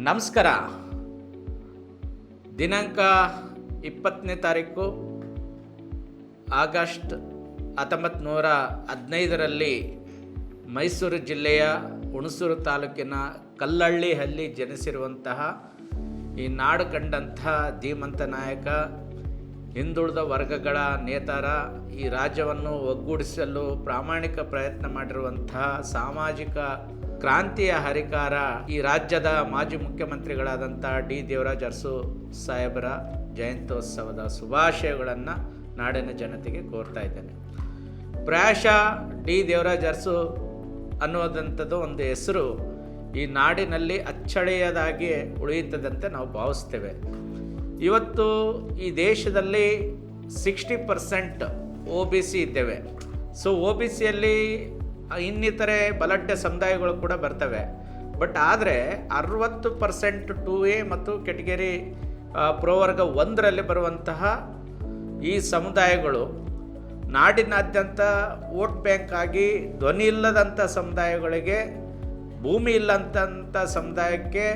ನಮಸ್ಕಾರ. ದಿನಾಂಕ 20ನೇ ತಾರೀಕು ಆಗಸ್ಟ್ 1915ರಲ್ಲಿ ಮೈಸೂರು ಜಿಲ್ಲೆಯ ಹುಣಸೂರು ತಾಲೂಕಿನ ಕಲ್ಲಳ್ಳಿಯಲ್ಲಿ ಜನಿಸಿರುವಂತಹ ಈ ನಾಡು ಕಂಡಂತಹ ಧೀಮಂತ ನಾಯಕ, ಹಿಂದುಳಿದ ವರ್ಗಗಳ ನೇತಾರ, ಈ ರಾಜ್ಯವನ್ನು ಒಗ್ಗೂಡಿಸಲು ಪ್ರಾಮಾಣಿಕ ಪ್ರಯತ್ನ ಮಾಡಿರುವಂತಹ ಸಾಮಾಜಿಕ ಕ್ರಾಂತಿಯ ಹರಿಕಾರ, ಈ ರಾಜ್ಯದ ಮಾಜಿ ಮುಖ್ಯಮಂತ್ರಿಗಳಾದಂಥ ಡಿ ದೇವರಾಜ ಅರಸು ಸಾಹೇಬರ ಜಯಂತ್ಯೋತ್ಸವದ ಶುಭಾಶಯಗಳನ್ನು ನಾಡಿನ ಜನತೆಗೆ ಕೋರ್ತಾ ಇದ್ದೇನೆ. ಪ್ರಾಯಶಃ ಡಿ ದೇವರಾಜ ಅರಸು ಅನ್ನುವುದಂಥದ್ದು ಒಂದು ಹೆಸರು ಈ ನಾಡಿನಲ್ಲಿ ಅಚ್ಚಳಿಯದಾಗಿ ಉಳಿಯುತ್ತದಂತೆ ನಾವು ಭಾವಿಸ್ತೇವೆ. ಇವತ್ತು ಈ ದೇಶದಲ್ಲಿ 60% OBC ಇದ್ದೇವೆ. ಸೊ OBCಯಲ್ಲಿ ಇನ್ನಿತರೆ ಬಲಡ್ಡ ಸಮುದಾಯಗಳು ಕೂಡ ಬರ್ತವೆ. ಬಟ್ ಆದರೆ 60% 2A ಮತ್ತು ಕೆಟಗರಿ ಪ್ರವರ್ಗ 1ರಲ್ಲಿ ಬರುವಂತಹ ಈ ಸಮುದಾಯಗಳು ನಾಡಿನಾದ್ಯಂತ ವೋಟ್ ಬ್ಯಾಂಕ್ ಆಗಿ ಧ್ವನಿ ಇಲ್ಲದಂಥ ಸಮುದಾಯಗಳಿಗೆ, ಭೂಮಿ ಇಲ್ಲಂಥ ಸಮುದಾಯಕ್ಕೆ,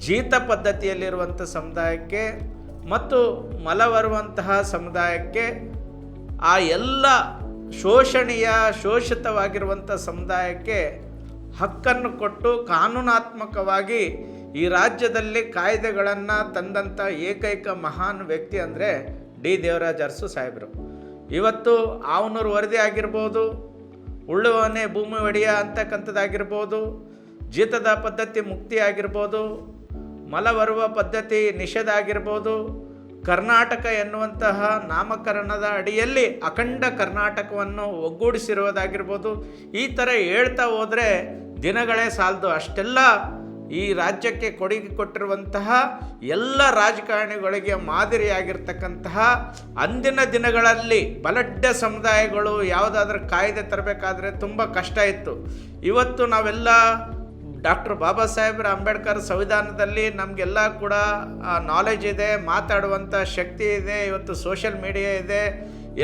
ಜೀತ ಪದ್ಧತಿಯಲ್ಲಿರುವಂಥ ಸಮುದಾಯಕ್ಕೆ ಮತ್ತು ಮಲ ಬರುವಂತಹ ಸಮುದಾಯಕ್ಕೆ, ಆ ಎಲ್ಲ ಶೋಷಿತವಾಗಿರುವಂಥ ಸಮುದಾಯಕ್ಕೆ ಹಕ್ಕನ್ನು ಕೊಟ್ಟು ಕಾನೂನಾತ್ಮಕವಾಗಿ ಈ ರಾಜ್ಯದಲ್ಲಿ ಕಾಯ್ದೆಗಳನ್ನು ತಂದಂಥ ಏಕೈಕ ಮಹಾನ್ ವ್ಯಕ್ತಿ ಅಂದರೆ ಡಿ ದೇವರಾಜ ಅರಸು ಸಾಹೇಬರು. ಇವತ್ತು ಆವನೂರು ವರದಿ ಆಗಿರ್ಬೋದು, ಉಳ್ಳುವವನೇ ಭೂಮಿ ಒಡೆಯ ಅಂತಕ್ಕಂಥದ್ದಾಗಿರ್ಬೋದು, ಜೀತದ ಪದ್ಧತಿ ಮುಕ್ತಿ ಆಗಿರ್ಬೋದು, ಮಲ ಬರುವ ಪದ್ಧತಿ ನಿಷೇಧ ಆಗಿರ್ಬೋದು, ಕರ್ನಾಟಕ ಎನ್ನುವಂತಹ ನಾಮಕರಣದ ಅಡಿಯಲ್ಲಿ ಅಖಂಡ ಕರ್ನಾಟಕವನ್ನು ಒಗ್ಗೂಡಿಸಿರುವುದಾಗಿರ್ಬೋದು. ಈ ಥರ ಹೇಳ್ತಾ ಹೋದರೆ ದಿನಗಳೇ ಸಾಲದು. ಅಷ್ಟೆಲ್ಲ ಈ ರಾಜ್ಯಕ್ಕೆ ಕೊಡುಗೆ ಕೊಟ್ಟಿರುವಂತಹ ಎಲ್ಲ ರಾಜಕಾರಣಿಗಳಿಗೆ ಮಾದರಿಯಾಗಿರ್ತಕ್ಕಂತಹ, ಅಂದಿನ ದಿನಗಳಲ್ಲಿ ಬಲಡ್ಡ ಸಮುದಾಯಗಳು ಯಾವುದಾದ್ರೂ ಕಾಯ್ದೆ ತರಬೇಕಾದ್ರೆ ತುಂಬ ಕಷ್ಟ ಇತ್ತು. ಇವತ್ತು ನಾವೆಲ್ಲ ಡಾಕ್ಟರ್ ಬಾಬಾ ಸಾಹೇಬ್ರ ಅಂಬೇಡ್ಕರ್ ಸಂವಿಧಾನದಲ್ಲಿ ನಮಗೆಲ್ಲ ಕೂಡ ನಾಲೆಜ್ ಇದೆ, ಮಾತಾಡುವಂಥ ಶಕ್ತಿ ಇದೆ, ಇವತ್ತು ಸೋಷಿಯಲ್ ಮೀಡಿಯಾ ಇದೆ,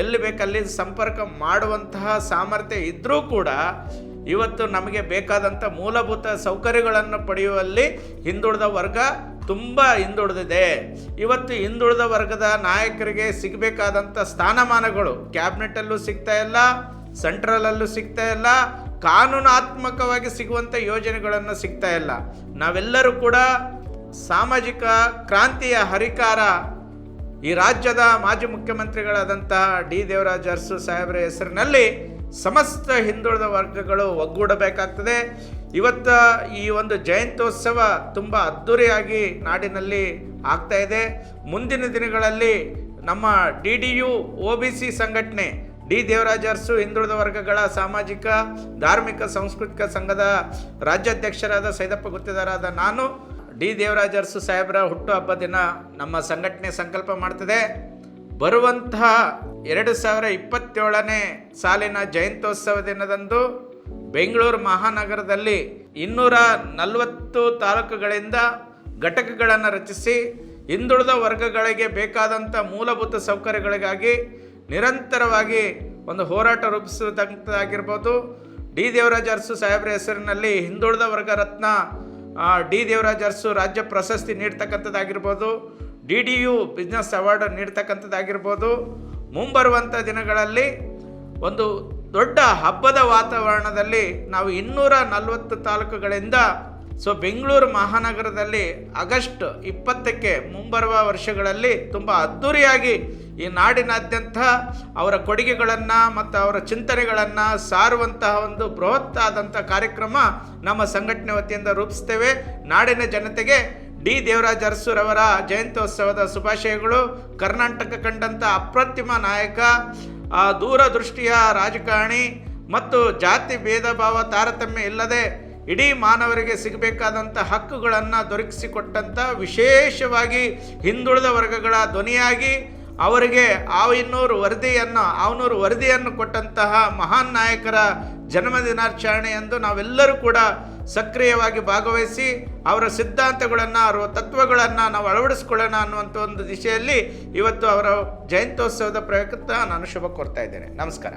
ಎಲ್ಲಿ ಬೇಕಲ್ಲಿ ಸಂಪರ್ಕ ಮಾಡುವಂತಹ ಸಾಮರ್ಥ್ಯ ಇದ್ದರೂ ಕೂಡ ಇವತ್ತು ನಮಗೆ ಬೇಕಾದಂಥ ಮೂಲಭೂತ ಸೌಕರ್ಯಗಳನ್ನು ಪಡೆಯುವಲ್ಲಿ ಹಿಂದುಳಿದ ವರ್ಗ ತುಂಬ ಹಿಂದುಳಿದಿದೆ. ಇವತ್ತು ಹಿಂದುಳಿದ ವರ್ಗದ ನಾಯಕರಿಗೆ ಸಿಗಬೇಕಾದಂಥ ಸ್ಥಾನಮಾನಗಳು ಕ್ಯಾಬಿನೆಟಲ್ಲೂ ಸಿಗ್ತಾ ಇಲ್ಲ, ಸೆಂಟ್ರಲಲ್ಲೂ ಸಿಗ್ತಾ ಇಲ್ಲ, ಕಾನೂನಾತ್ಮಕವಾಗಿ ಸಿಗುವಂಥ ಯೋಜನೆಗಳನ್ನು ಸಿಗ್ತಾ ಇಲ್ಲ. ನಾವೆಲ್ಲರೂ ಕೂಡ ಸಾಮಾಜಿಕ ಕ್ರಾಂತಿಯ ಹರಿಕಾರ, ಈ ರಾಜ್ಯದ ಮಾಜಿ ಮುಖ್ಯಮಂತ್ರಿಗಳಾದಂಥ ಡಿ ದೇವರಾಜ ಅರಸು ಸಾಹೇಬರ ಹೆಸರಿನಲ್ಲಿ ಸಮಸ್ತ ಹಿಂದುಳಿದ ವರ್ಗಗಳು ಒಗ್ಗೂಡಬೇಕಾಗ್ತದೆ. ಇವತ್ತು ಈ ಒಂದು ಜಯಂತ್ಯೋತ್ಸವ ತುಂಬ ಅದ್ಧೂರಿಯಾಗಿ ನಾಡಿನಲ್ಲಿ ಆಗ್ತಾ ಇದೆ. ಮುಂದಿನ ದಿನಗಳಲ್ಲಿ ನಮ್ಮ DDU OBC ಸಂಘಟನೆ, ಡಿ ದೇವರಾಜ ಅರಸು ಹಿಂದುಳಿದ ವರ್ಗಗಳ ಸಾಮಾಜಿಕ ಧಾರ್ಮಿಕ ಸಾಂಸ್ಕೃತಿಕ ಸಂಘದ ರಾಜ್ಯಾಧ್ಯಕ್ಷರಾದ ಸೈದಪ್ಪ ಗುತ್ತೇದಾರಾದ ನಾನು, ಡಿ ದೇವರಾಜ ಅರಸು ಸಾಹೇಬರ ಹುಟ್ಟುಹಬ್ಬ ದಿನ ನಮ್ಮ ಸಂಘಟನೆ ಸಂಕಲ್ಪ ಮಾಡ್ತದೆ. ಬರುವಂತಹ 2027ನೇ ಸಾಲಿನ ಜಯಂತ್ಯೋತ್ಸವ ದಿನದಂದು ಬೆಂಗಳೂರು ಮಹಾನಗರದಲ್ಲಿ 240 ತಾಲೂಕುಗಳಿಂದ ಘಟಕಗಳನ್ನು ರಚಿಸಿ ಹಿಂದುಳಿದ ವರ್ಗಗಳಿಗೆ ಬೇಕಾದಂಥ ಮೂಲಭೂತ ಸೌಕರ್ಯಗಳಿಗಾಗಿ ನಿರಂತರವಾಗಿ ಒಂದು ಹೋರಾಟ ರೂಪಿಸುವುದಾಗಿರ್ಬೋದು. ಡಿ ದೇವರಾಜ ಅರಸು ಸಾಹೇಬ್ರ ಹೆಸರಿನಲ್ಲಿ ಹಿಂದುಳಿದ ವರ್ಗ ರತ್ನ ಡಿ ದೇವರಾಜ ಅರಸು ರಾಜ್ಯ ಪ್ರಶಸ್ತಿ ನೀಡ್ತಕ್ಕಂಥದ್ದಾಗಿರ್ಬೋದು, DDU ಬಿಸ್ನೆಸ್ ಅವಾರ್ಡ್ ನೀಡ್ತಕ್ಕಂಥದ್ದಾಗಿರ್ಬೋದು. ಮುಂಬರುವಂಥ ದಿನಗಳಲ್ಲಿ ಒಂದು ದೊಡ್ಡ ಹಬ್ಬದ ವಾತಾವರಣದಲ್ಲಿ ನಾವು 240 ತಾಲೂಕುಗಳಿಂದ ಬೆಂಗಳೂರು ಮಹಾನಗರದಲ್ಲಿ ಆಗಸ್ಟ್ 20ಕ್ಕೆ ಮುಂಬರುವ ವರ್ಷಗಳಲ್ಲಿ ತುಂಬ ಅದ್ಧೂರಿಯಾಗಿ ಈ ನಾಡಿನಾದ್ಯಂತ ಅವರ ಕೊಡುಗೆಗಳನ್ನು ಮತ್ತು ಅವರ ಚಿಂತನೆಗಳನ್ನು ಸಾರುವಂತಹ ಒಂದು ಬೃಹತ್ ಆದಂಥ ಕಾರ್ಯಕ್ರಮ ನಮ್ಮ ಸಂಘಟನೆ ವತಿಯಿಂದ ರೂಪಿಸ್ತೇವೆ. ನಾಡಿನ ಜನತೆಗೆ ಡಿ ದೇವರಾಜ ಅರಸುರವರ ಜಯಂತ್ಯೋತ್ಸವದ ಶುಭಾಶಯಗಳು. ಕರ್ನಾಟಕ ಕಂಡಂಥ ಅಪ್ರತಿಮ ನಾಯಕ, ದೂರದೃಷ್ಟಿಯ ರಾಜಕಾರಣಿ ಮತ್ತು ಜಾತಿ ಭೇದ ಭಾವ ತಾರತಮ್ಯ ಇಲ್ಲದೆ ಇಡೀ ಮಾನವರಿಗೆ ಸಿಗಬೇಕಾದಂಥ ಹಕ್ಕುಗಳನ್ನು ದೊರಕಿಸಿಕೊಟ್ಟಂಥ, ವಿಶೇಷವಾಗಿ ಹಿಂದುಳಿದ ವರ್ಗಗಳ ಧ್ವನಿಯಾಗಿ ಅವರಿಗೆ ಆವನೂರು ವರದಿಯನ್ನು ಕೊಟ್ಟಂತಹ ಮಹಾನ್ ನಾಯಕರ ಜನ್ಮದಿನಾಚರಣೆಯಂದು ನಾವೆಲ್ಲರೂ ಕೂಡ ಸಕ್ರಿಯವಾಗಿ ಭಾಗವಹಿಸಿ ಅವರ ಸಿದ್ಧಾಂತಗಳನ್ನು, ಅವರ ತತ್ವಗಳನ್ನು ನಾವು ಅಳವಡಿಸ್ಕೊಳ್ಳೋಣ ಅನ್ನುವಂಥ ಒಂದು ದಿಶೆಯಲ್ಲಿ ಇವತ್ತು ಅವರ ಜಯಂತ್ಯೋತ್ಸವದ ಪ್ರಯುಕ್ತ ನಾನು ಶುಭ ಕೋರ್ತಾ ಇದ್ದೇನೆ. ನಮಸ್ಕಾರ.